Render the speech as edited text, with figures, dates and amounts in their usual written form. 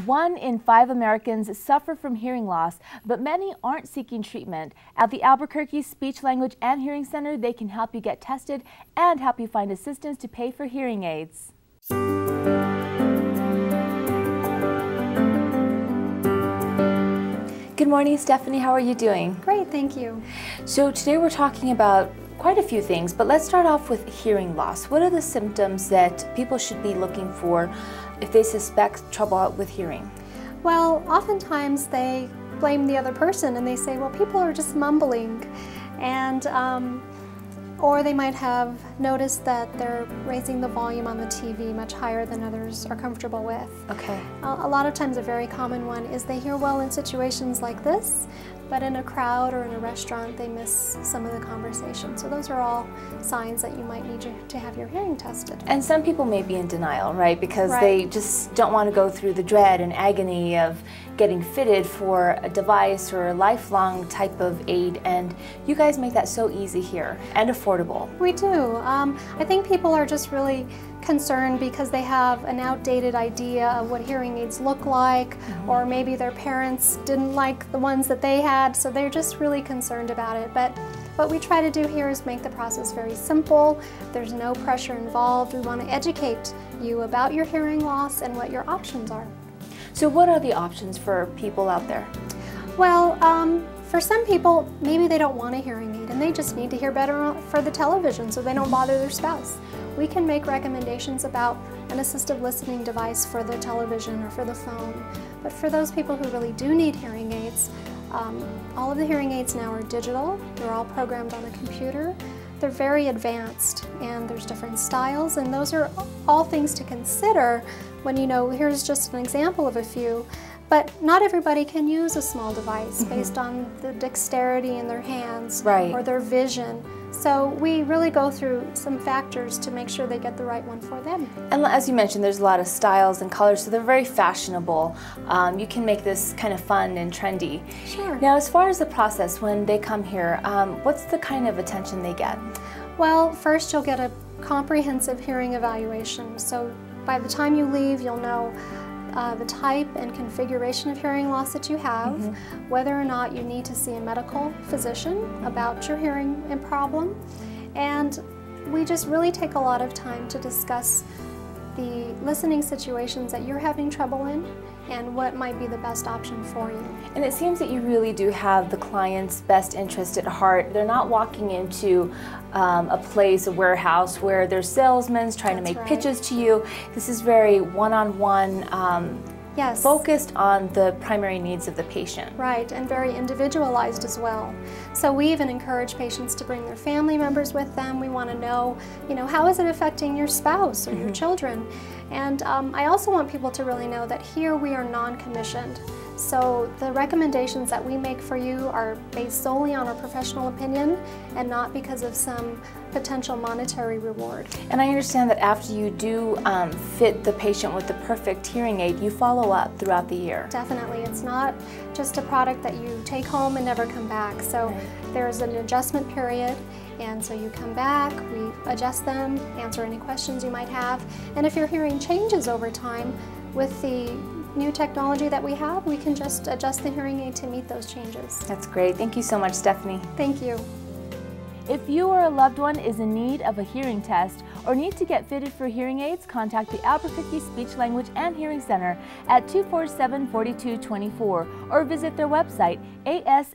1 in 5 Americans suffer from hearing loss, but many aren't seeking treatment. At the Albuquerque Speech, Language, and Hearing Center, they can help you get tested and help you find assistance to pay for hearing aids. Good morning, Stephanie. How are you doing? Great, thank you. So today we're talking about quite a few things, but let's start off with hearing loss. What are the symptoms that people should be looking for if they suspect trouble with hearing? Well, oftentimes they blame the other person and they say, well, people are just mumbling, and or they might have noticed that they're raising the volume on the TV much higher than others are comfortable with. Okay. A lot of times a very common one is they hear well in situations like this, but in a crowd or in a restaurant they miss some of the conversation. So those are all signs that you might need to have your hearing tested. And some people may be in denial, right? Because they just don't want to go through the dread and agony of getting fitted for a device or a lifelong type of aid, and you guys make that so easy here and affordable. We do. I think people are just really concerned because they have an outdated idea of what hearing aids look like, or maybe their parents didn't like the ones that they had, so they're just really concerned about it. But what we try to do here is make the process very simple. There's no pressure involved. We want to educate you about your hearing loss and what your options are. So what are the options for people out there? Well, for some people, maybe they don't want a hearing aid and they just need to hear better for the television so they don't bother their spouse. We can make recommendations about an assistive listening device for the television or for the phone. But for those people who really do need hearing aids, all of the hearing aids now are digital. They're all programmed on a computer. They're very advanced, and there's different styles, and those are all things to consider when, here's just an example of a few. But not everybody can use a small device based on the dexterity in their hands or their vision. So we really go through some factors to make sure they get the right one for them. And as you mentioned, there's a lot of styles and colors, so they're very fashionable. You can make this kind of fun and trendy. Sure. Now, as far as the process when they come here, what's the kind of attention they get? Well, first you'll get a comprehensive hearing evaluation. So by the time you leave, you'll know the type and configuration of hearing loss that you have, whether or not you need to see a medical physician about your hearing problem, and we just really take a lot of time to discuss the listening situations that you're having trouble in and what might be the best option for you. And it seems that you really do have the client's best interest at heart. They're not walking into a place, a warehouse, where there's salesmen trying to make pitches to you. This is very one-on-one, focused on the primary needs of the patient. Right, and very individualized as well. So we even encourage patients to bring their family members with them. We want to know, how is it affecting your spouse or your children? And I also want people to really know that here we are non-commissioned. So the recommendations that we make for you are based solely on our professional opinion and not because of some potential monetary reward. And I understand that after you do fit the patient with the perfect hearing aid, you follow up throughout the year. Definitely. It's not just a product that you take home and never come back. So there's an adjustment period, and so you come back, we adjust them, answer any questions you might have, and if your hearing changes over time with the new technology that we have, we can just adjust the hearing aid to meet those changes. That's great. Thank you so much, Stephanie. Thank you. If you or a loved one is in need of a hearing test or need to get fitted for hearing aids, contact the Albuquerque Speech, Language, and Hearing Center at 247-4224 or visit their website, aslhc.org.